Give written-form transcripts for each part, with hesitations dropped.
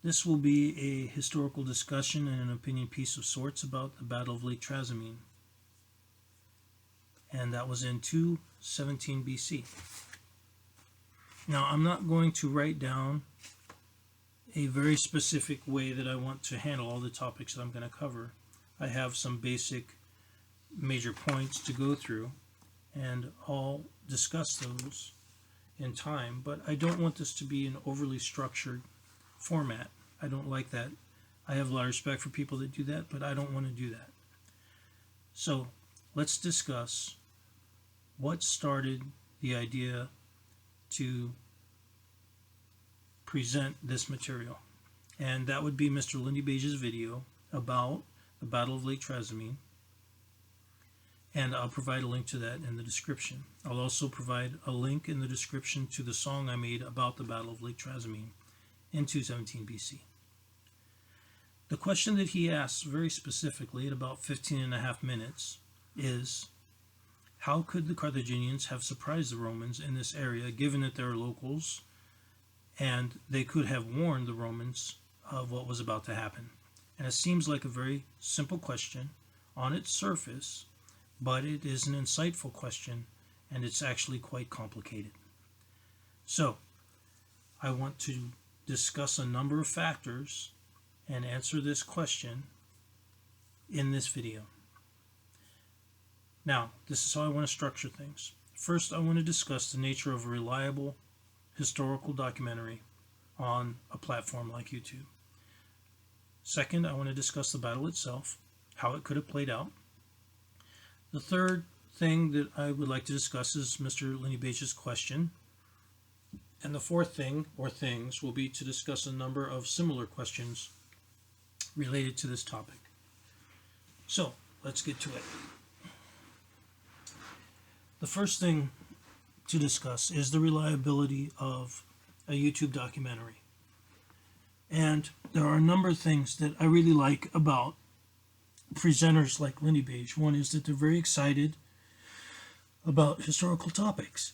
This will be a historical discussion and an opinion piece of sorts about the Battle of Lake Trasimene. And that was in 217 BC. Now, I'm not going to write down a very specific way that I want to handle all the topics that I'm going to cover. I have some basic major points to go through, and I'll discuss those in time, but I don't want this to be an overly structured format. I don't like that. I have a lot of respect for people that do that, but I don't want to do that. So let's discuss what started the idea to present this material. And that would be Mr. Lindybeige's video about the Battle of Lake Trasimene. And I'll provide a link to that in the description. I'll also provide a link in the description to the song I made about the Battle of Lake Trasimene in 217 BC. The question that he asks very specifically at about 15.5 minutes is, how could the Carthaginians have surprised the Romans in this area, given that they're locals and they could have warned the Romans of what was about to happen? And it seems like a very simple question on its surface, but it is an insightful question, and it's actually quite complicated. So, I want to discuss a number of factors and answer this question in this video. Now, this is how I want to structure things. First, I want to discuss the nature of a reliable historical documentary on a platform like YouTube. Second, I want to discuss the battle itself, how it could have played out. The third thing that I would like to discuss is Mr. Lindybeige's question. And the fourth thing, or things, will be to discuss a number of similar questions related to this topic. So, let's get to it. The first thing to discuss is the reliability of a YouTube documentary. And there are a number of things that I really like about presenters like Lindybeige. One is that they're very excited about historical topics.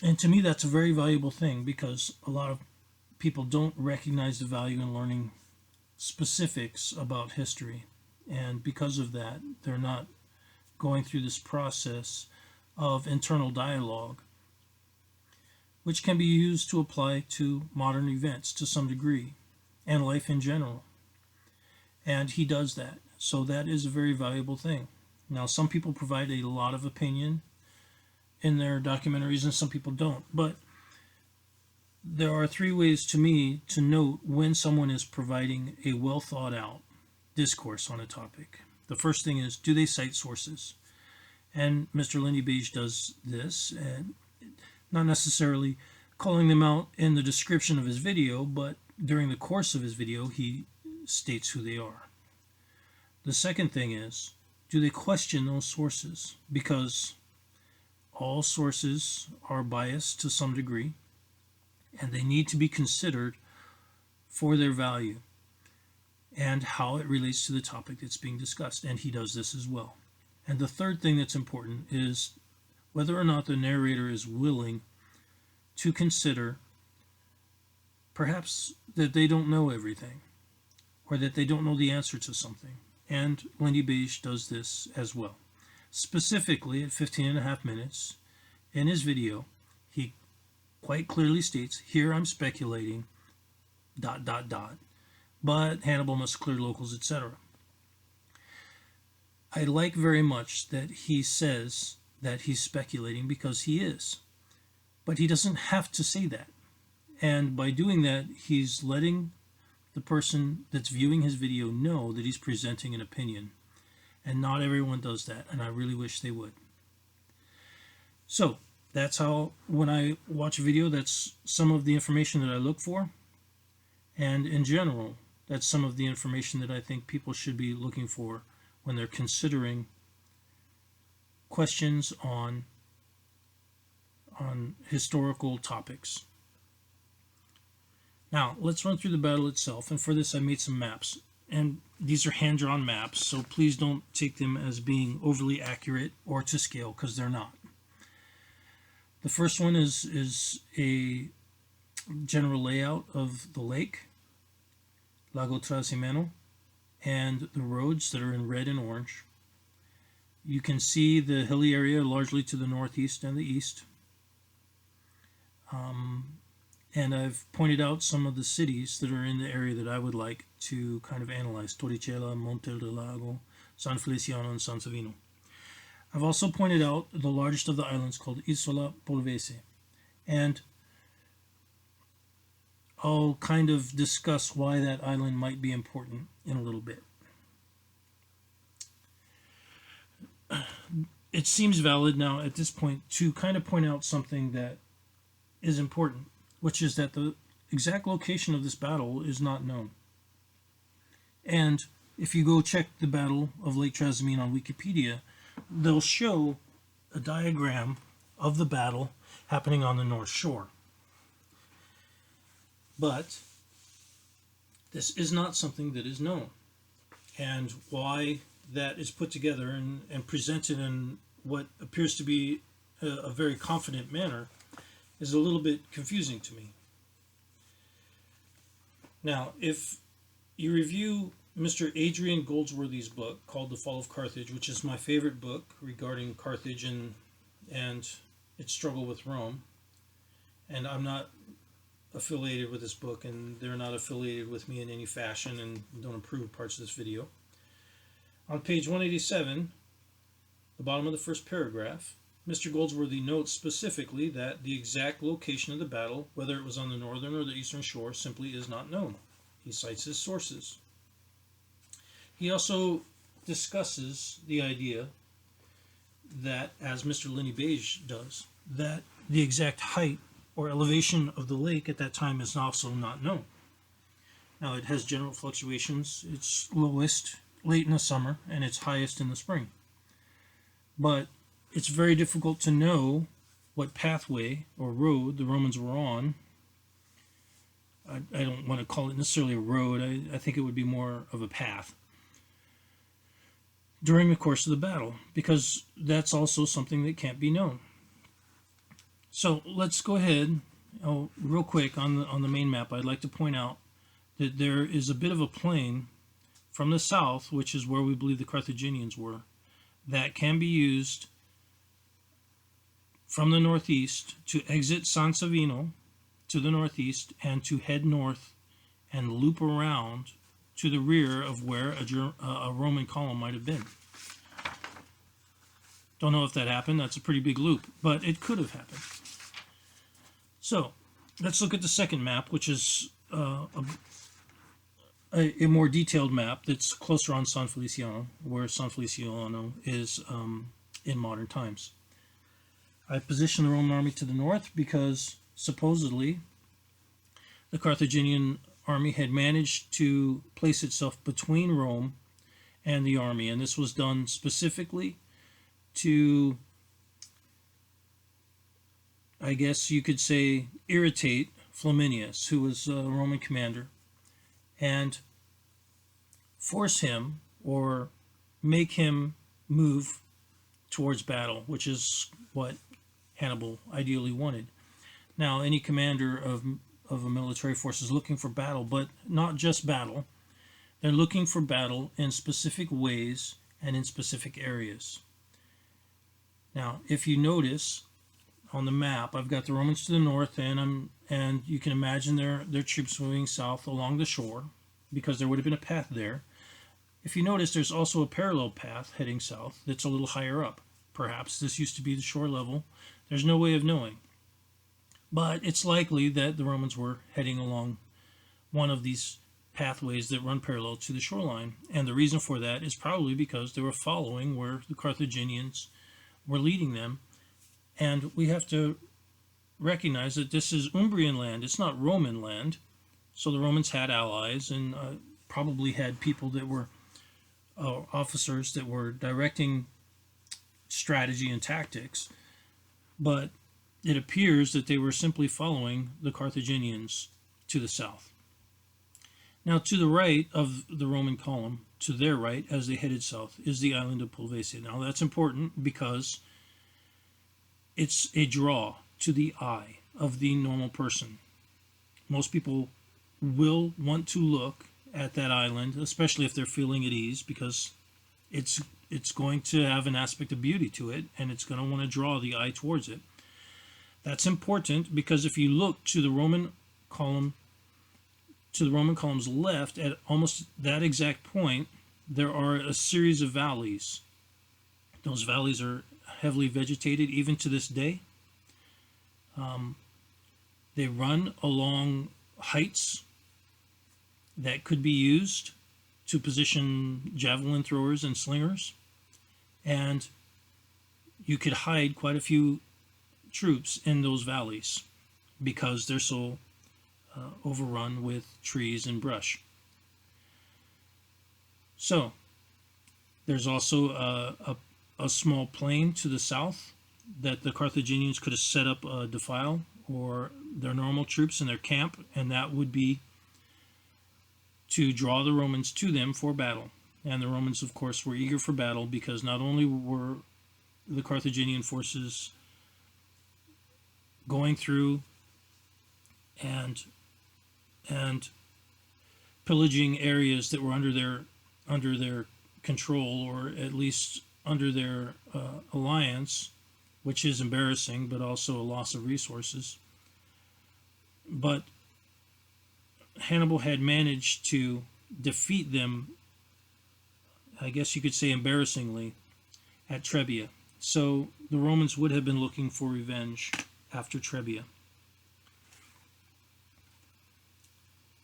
And to me, that's a very valuable thing, because a lot of people don't recognize the value in learning specifics about history. And because of that, they're not going through this process of internal dialogue, which can be used to apply to modern events to some degree, and life in general. And he does that. So that is a very valuable thing. Now, some people provide a lot of opinion in their documentaries and some people don't. But there are three ways to me to note when someone is providing a well thought out discourse on a topic. The first thing is, do they cite sources? And Mr. Lindybeige does this, and not necessarily calling them out in the description of his video, but during the course of his video, he states who they are. The second thing is, do they question those sources? Because all sources are biased to some degree, and they need to be considered for their value and how it relates to the topic that's being discussed. And he does this as well. And the third thing that's important is whether or not the narrator is willing to consider perhaps that they don't know everything, or that they don't know the answer to something. And Lindybeige does this as well. Specifically, at 15.5 minutes in his video, he quite clearly states, here I'm speculating, ... but Hannibal must clear locals, etc. I like very much that he says that he's speculating, because he is. But he doesn't have to say that. And by doing that, he's letting the person that's viewing his video know that he's presenting an opinion. And not everyone does that, and I really wish they would. So, that's how, when I watch a video, that's some of the information that I look for. And in general, that's some of the information that I think people should be looking for when they're considering questions on historical topics. Now, let's run through the battle itself, and for this I made some maps. And these are hand-drawn maps, so please don't take them as being overly accurate or to scale, because they're not. The first one is a general layout of the lake, Lago Trasimeno, and the roads that are in red and orange. You can see the hilly area largely to the northeast and the east. And I've pointed out some of the cities that are in the area that I would like to kind of analyze: Torricella, Monte del Lago, San Feliciano, and San Savino. I've also pointed out the largest of the islands called Isola Polvese, and I'll kind of discuss why that island might be important in a little bit. It seems valid now at this point to kind of point out something that is important, which is that the exact location of this battle is not known. And if you go check the Battle of Lake Trasimene on Wikipedia, they'll show a diagram of the battle happening on the North Shore. But this is not something that is known. And why that is put together and presented in what appears to be a very confident manner is a little bit confusing to me. Now, if you review Mr. Adrian Goldsworthy's book called The Fall of Carthage, which is my favorite book regarding Carthage and its struggle with Rome, and I'm not affiliated with this book, and they're not affiliated with me in any fashion and don't approve parts of this video. On page 187, the bottom of the first paragraph, Mr. Goldsworthy notes specifically that the exact location of the battle, whether it was on the northern or the eastern shore, simply is not known. He cites his sources. He also discusses the idea that, as Mr. Lindybeige does, that the exact height or elevation of the lake at that time is also not known. Now, it has general fluctuations. It's lowest late in the summer and it's highest in the spring. But it's very difficult to know what pathway or road the Romans were on. I don't want to call it necessarily a road. I think it would be more of a path during the course of the battle, because that's also something that can't be known. So let's go ahead, real quick on the main map. I'd like to point out that there is a bit of a plain from the south, which is where we believe the Carthaginians were, that can be used from the northeast to exit San Savino to the northeast and to head north and loop around to the rear of where a Roman column might have been. Don't know if that happened. That's a pretty big loop, but it could have happened. So let's look at the second map, which is a more detailed map that's closer on San Feliciano, where San Feliciano is in modern times. I positioned the Roman army to the north because supposedly the Carthaginian army had managed to place itself between Rome and the army, and this was done specifically to, I guess you could say, irritate Flaminia, who was a Roman commander, and force him or make him move towards battle, which is what Hannibal ideally wanted. Now, any commander of a military force is looking for battle, but not just battle. They're looking for battle in specific ways and in specific areas. Now, if you notice on the map, I've got the Romans to the north, and you can imagine their troops moving south along the shore, because there would have been a path there. If you notice, there's also a parallel path heading south that's a little higher up. Perhaps this used to be the shore level. There's no way of knowing. But it's likely that the Romans were heading along one of these pathways that run parallel to the shoreline. And the reason for that is probably because they were following where the Carthaginians were leading them. And we have to recognize that this is Umbrian land. It's not Roman land. So the Romans had allies and probably had people that were officers that were directing strategy and tactics. But it appears that they were simply following the Carthaginians to the south. Now, to the right of the Roman column, to their right as they headed south, is the island of Polvese. Now, that's important because it's a draw to the eye of the normal person. Most people will want to look at that island, especially if they're feeling at ease, because it's going to have an aspect of beauty to it, and it's going to want to draw the eye towards it. That's important because if you look to the Roman column's left, at almost that exact point, there are a series of valleys. Those valleys are heavily vegetated even to this day. They run along heights that could be used to position javelin throwers and slingers, and you could hide quite a few troops in those valleys because they're so overrun with trees and brush. So there's also a small plain to the south that the Carthaginians could have set up a defile or their normal troops in their camp, and that would be to draw the Romans to them for battle. And the Romans, of course, were eager for battle because not only were the Carthaginian forces going through and pillaging areas that were under their control, or at least under their alliance, which is embarrassing, but also a loss of resources. But Hannibal had managed to defeat them, I guess you could say embarrassingly, at Trebia. So the Romans would have been looking for revenge after Trebia.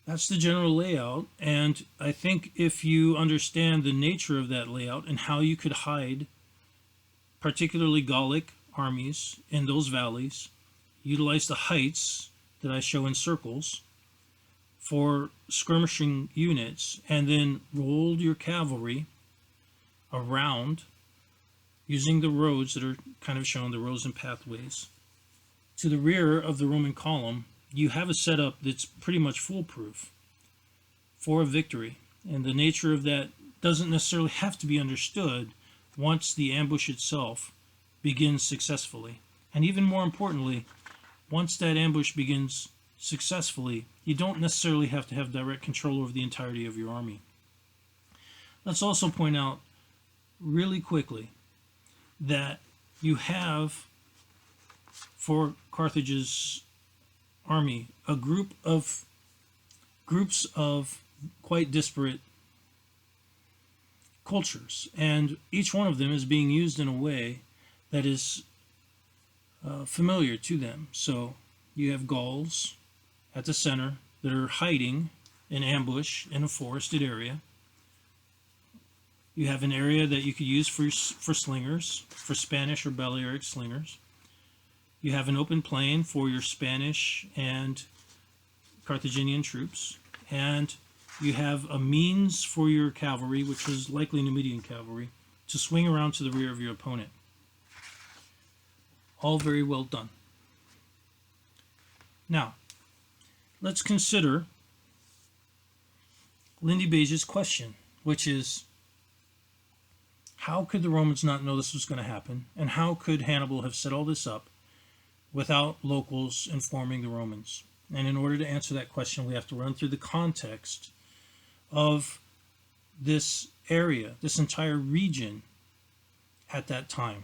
That's the general layout, and I think if you understand the nature of that layout and how you could hide particularly Gallic armies in those valleys, utilize the heights that I show in circles for skirmishing units, and then rolled your cavalry around using the roads that are kind of shown, the roads and pathways, to the rear of the Roman column, you have a setup that's pretty much foolproof for a victory. And the nature of that doesn't necessarily have to be understood once the ambush itself begins successfully. And even more importantly, once that ambush begins successfully, you don't necessarily have to have direct control over the entirety of your army. Let's also point out really quickly that you have, for Carthage's army, a groups of quite disparate cultures, and each one of them is being used in a way that is familiar to them. So you have Gauls at the center that are hiding in ambush in a forested area. You have an area that you could use for slingers, for Spanish or Balearic slingers. You have an open plain for your Spanish and Carthaginian troops. And you have a means for your cavalry, which was likely Numidian cavalry, to swing around to the rear of your opponent. All very well done. Now, let's consider Lindybeige's question, which is, how could the Romans not know this was going to happen? And how could Hannibal have set all this up without locals informing the Romans? And in order to answer that question, we have to run through the context of this area, this entire region at that time.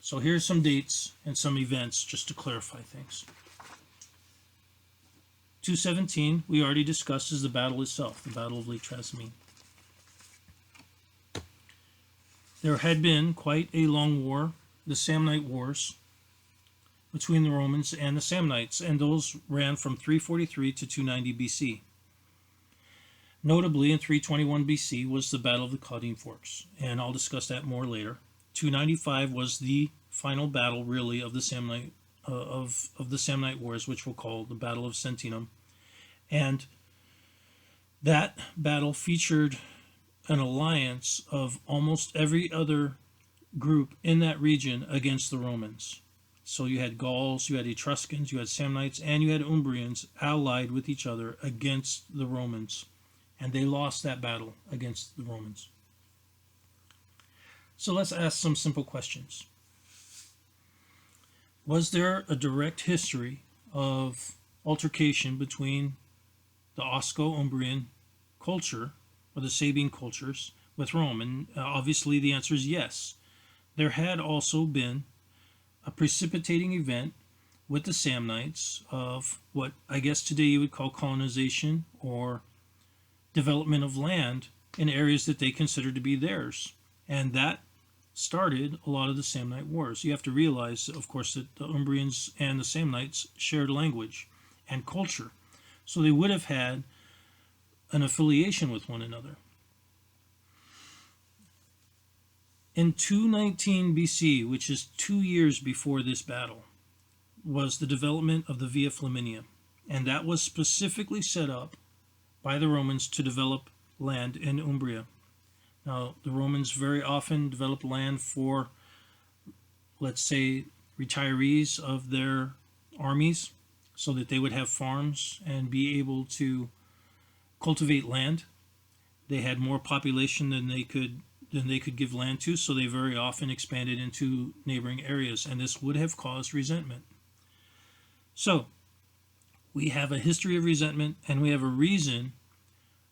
So here's some dates and some events just to clarify things. 217, we already discussed, is the battle itself, the Battle of Lake Trasimene. There had been quite a long war, the Samnite Wars, between the Romans and the Samnites, and those ran from 343 to 290 BC. Notably, in 321 BC was the Battle of the Caudine Forks, and I'll discuss that more later. 295 was the final battle, really, of the Samnite the Samnite Wars, which we'll call the Battle of Sentinum, and that battle featured an alliance of almost every other group in that region against the Romans. So you had Gauls, you had Etruscans, you had Samnites, and you had Umbrians allied with each other against the Romans. And they lost that battle against the Romans. So let's ask some simple questions. Was there a direct history of altercation between the Osco-Umbrian culture, or the Sabine cultures, with Rome? And obviously the answer is yes. There had also been a precipitating event with the Samnites of what I guess today you would call colonization or development of land in areas that they considered to be theirs. And that started a lot of the Samnite wars. You have to realize, of course, that the Umbrians and the Samnites shared language and culture. So they would have had an affiliation with one another. In 219 BC, which is 2 years before this battle, was the development of the Via Flaminia. And that was specifically set up by the Romans to develop land in Umbria. Now, the Romans very often developed land for, let's say, retirees of their armies, so that they would have farms and be able to cultivate land. They had more population than they could give land to, so they very often expanded into neighboring areas, and this would have caused resentment. So, we have a history of resentment, and we have a reason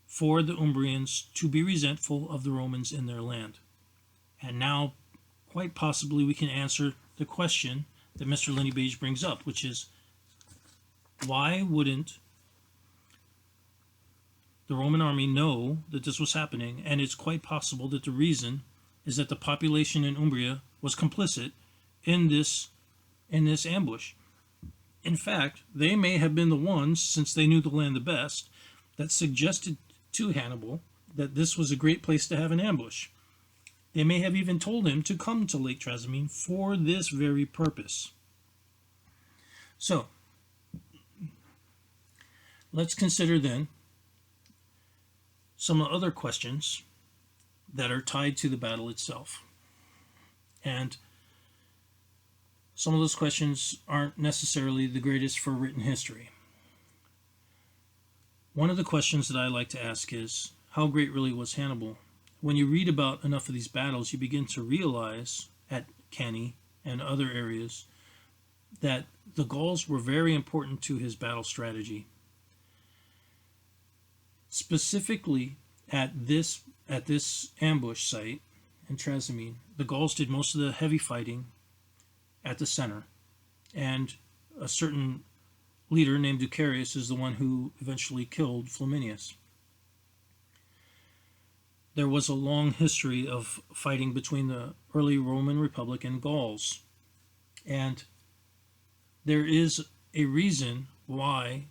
for the Umbrians to be resentful of the Romans in their land. And now, quite possibly, we can answer the question that Mr. Lindybeige brings up, which is, why wouldn't the Roman army know that this was happening? And it's quite possible that the reason is that the population in Umbria was complicit in this ambush. In fact, they may have been the ones, since they knew the land the best, that suggested to Hannibal that this was a great place to have an ambush. They may have even told him to come to Lake Trasimene for this very purpose. So, let's consider then some other questions that are tied to the battle itself. And some of those questions aren't necessarily the greatest for written history. One of the questions that I like to ask is, how great really was Hannibal? When you read about enough of these battles, you begin to realize at Cannae and other areas that the Gauls were very important to his battle strategy. Specifically at this ambush site in Trasimene, the Gauls did most of the heavy fighting at the center, and a certain leader named Ducarius is the one who eventually killed Flaminius. There was a long history of fighting between the early Roman Republic and Gauls, and there is a reason why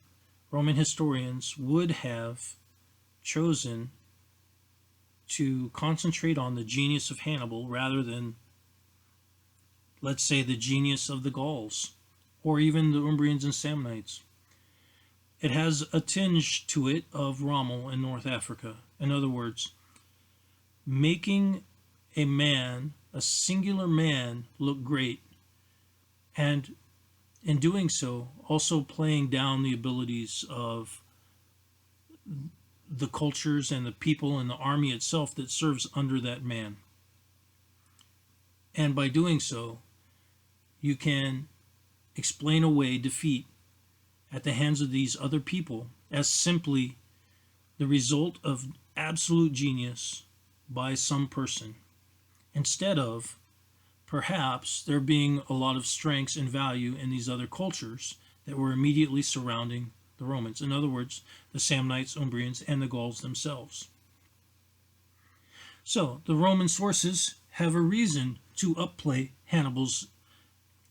Roman historians would have chosen to concentrate on the genius of Hannibal rather than, let's say, the genius of the Gauls, or even the Umbrians and Samnites. It has a tinge to it of Rommel in North Africa. In other words, making a man, a singular man, look great, and in doing so, also playing down the abilities of the cultures and the people and the army itself that serves under that man. And by doing so, you can explain away defeat at the hands of these other people as simply the result of absolute genius by some person, instead of perhaps there being a lot of strengths and value in these other cultures that were immediately surrounding the Romans. In other words, the Samnites, Umbrians, and the Gauls themselves. So, the Roman sources have a reason to upplay Hannibal's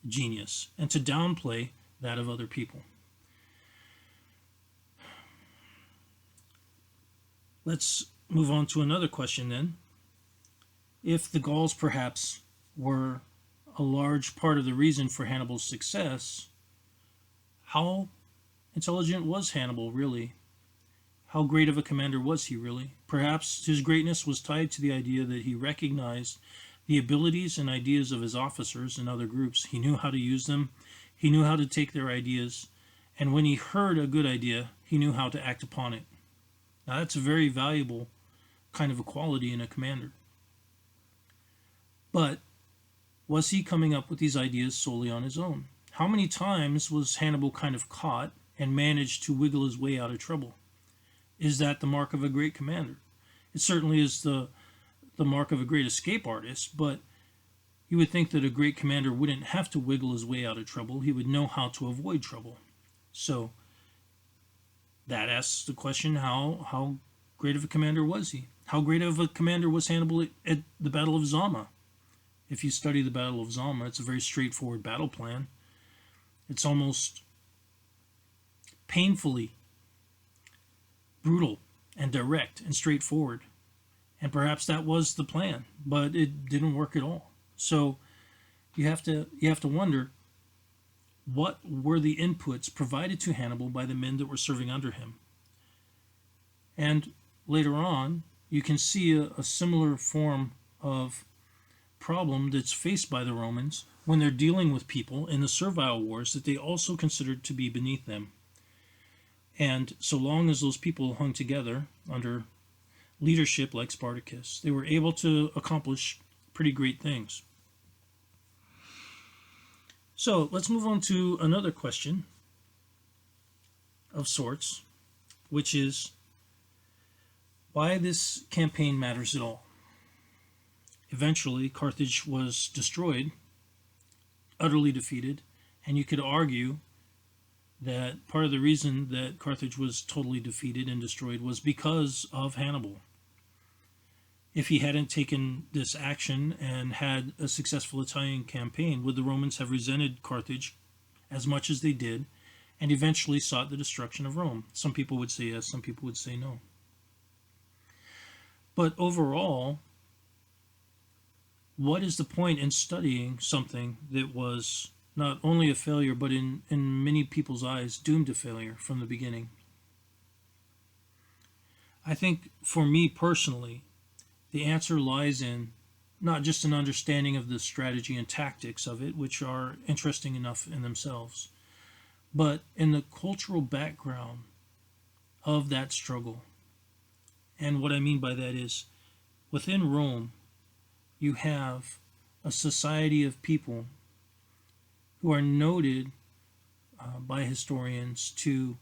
genius and to downplay that of other people. Let's move on to another question then. If the Gauls perhaps were a large part of the reason for Hannibal's success, how intelligent was Hannibal really? How great of a commander was he really? Perhaps his greatness was tied to the idea that he recognized the abilities and ideas of his officers and other groups. He knew how to use them. He knew how to take their ideas. And when he heard a good idea, he knew how to act upon it. Now, that's a very valuable kind of a quality in a commander. But was he coming up with these ideas solely on his own? How many times was Hannibal kind of caught and managed to wiggle his way out of trouble? Is that the mark of a great commander? It certainly is the mark of a great escape artist, but you would think that a great commander wouldn't have to wiggle his way out of trouble. He would know how to avoid trouble. So that asks the question, how great of a commander was he? How great of a commander was Hannibal at the Battle of Zama? If you study the Battle of Zama, it's a very straightforward battle plan. It's almost painfully brutal and direct and straightforward. And perhaps that was the plan, but it didn't work at all. So you have to wonder, what were the inputs provided to Hannibal by the men that were serving under him? And later on, you can see a similar form of problem that's faced by the Romans when they're dealing with people in the servile wars that they also considered to be beneath them. And so long as those people hung together under leadership like Spartacus, they were able to accomplish pretty great things. So let's move on to another question of sorts, which is why this campaign matters at all. Eventually, Carthage was destroyed, utterly defeated, and you could argue that part of the reason that Carthage was totally defeated and destroyed was because of Hannibal. If he hadn't taken this action and had a successful Italian campaign, would the Romans have resented Carthage as much as they did and eventually sought the destruction of Rome? Some people would say yes, some people would say no. But overall, what is the point in studying something that was not only a failure, but in many people's eyes, doomed to failure from the beginning? I think for me personally, the answer lies in not just an understanding of the strategy and tactics of it, which are interesting enough in themselves, but in the cultural background of that struggle. And what I mean by that is, within Rome, you have a society of people who are noted by historians to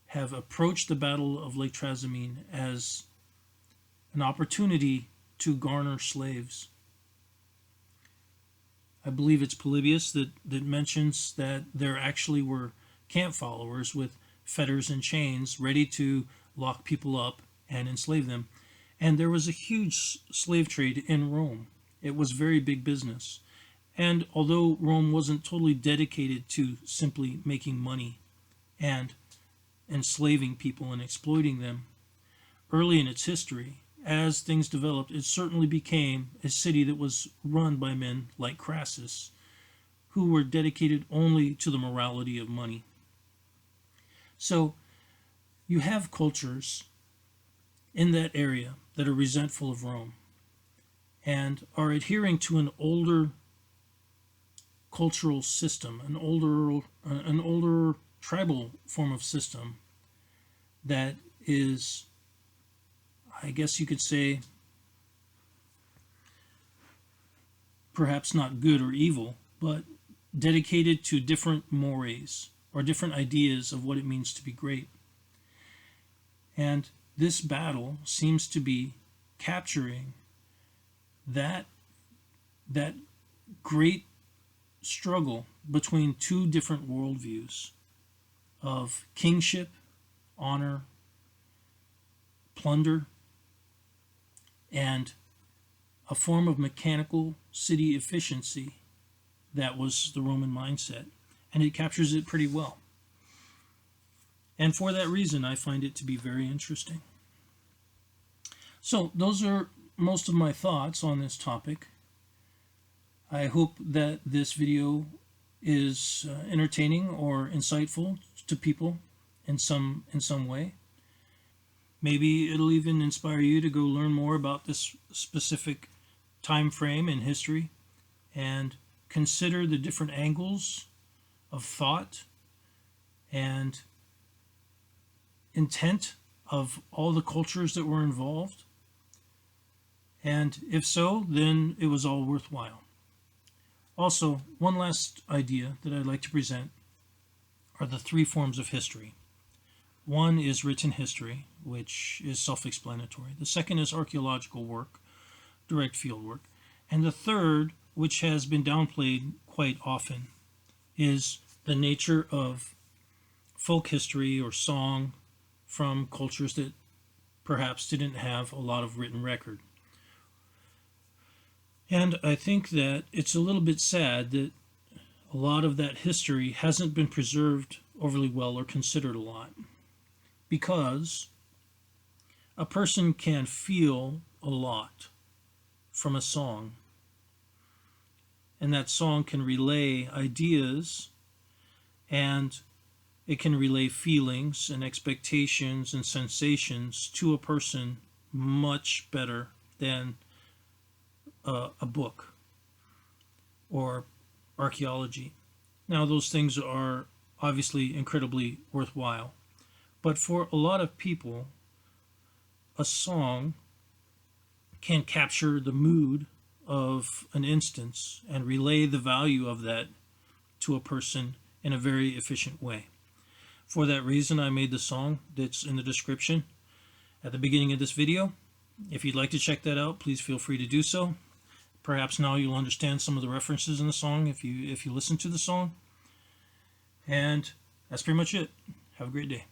have approached the Battle of Lake Trasimene as an opportunity to garner slaves. I believe it's Polybius that mentions that there actually were camp followers with fetters and chains ready to lock people up and enslave them. And there was a huge slave trade in Rome. It was very big business. And although Rome wasn't totally dedicated to simply making money and enslaving people and exploiting them, early in its history, as things developed, it certainly became a city that was run by men like Crassus, who were dedicated only to the morality of money. So you have cultures in that area that are resentful of Rome and are adhering to an older cultural system, an older tribal form of system that is, I guess you could say, perhaps not good or evil, but dedicated to different mores or different ideas of what it means to be great. And this battle seems to be capturing that great struggle between two different worldviews of kingship, honor, plunder, and a form of mechanical city efficiency that was the Roman mindset. And it captures it pretty well. And for that reason, I find it to be very interesting. So those are most of my thoughts on this topic. I hope that this video is entertaining or insightful to people in some way. Maybe it'll even inspire you to go learn more about this specific time frame in history and consider the different angles of thought and intent of all the cultures that were involved. And if so, then it was all worthwhile. Also, one last idea that I'd like to present are the three forms of history. One is written history, which is self-explanatory. The second is archaeological work, direct field work. And the third, which has been downplayed quite often, is the nature of folk history or song from cultures that perhaps didn't have a lot of written record. And I think that it's a little bit sad that a lot of that history hasn't been preserved overly well or considered a lot, because a person can feel a lot from a song, and that song can relay ideas, and it can relay feelings and expectations and sensations to a person much better than a book or archaeology. Now, those things are obviously incredibly worthwhile, but for a lot of people, a song can capture the mood of an instance and relay the value of that to a person in a very efficient way. For that reason, I made the song that's in the description at the beginning of this video. If you'd like to check that out, please feel free to do so. Perhaps now you'll understand some of the references in the song if you listen to the song. And that's pretty much it. Have a great day.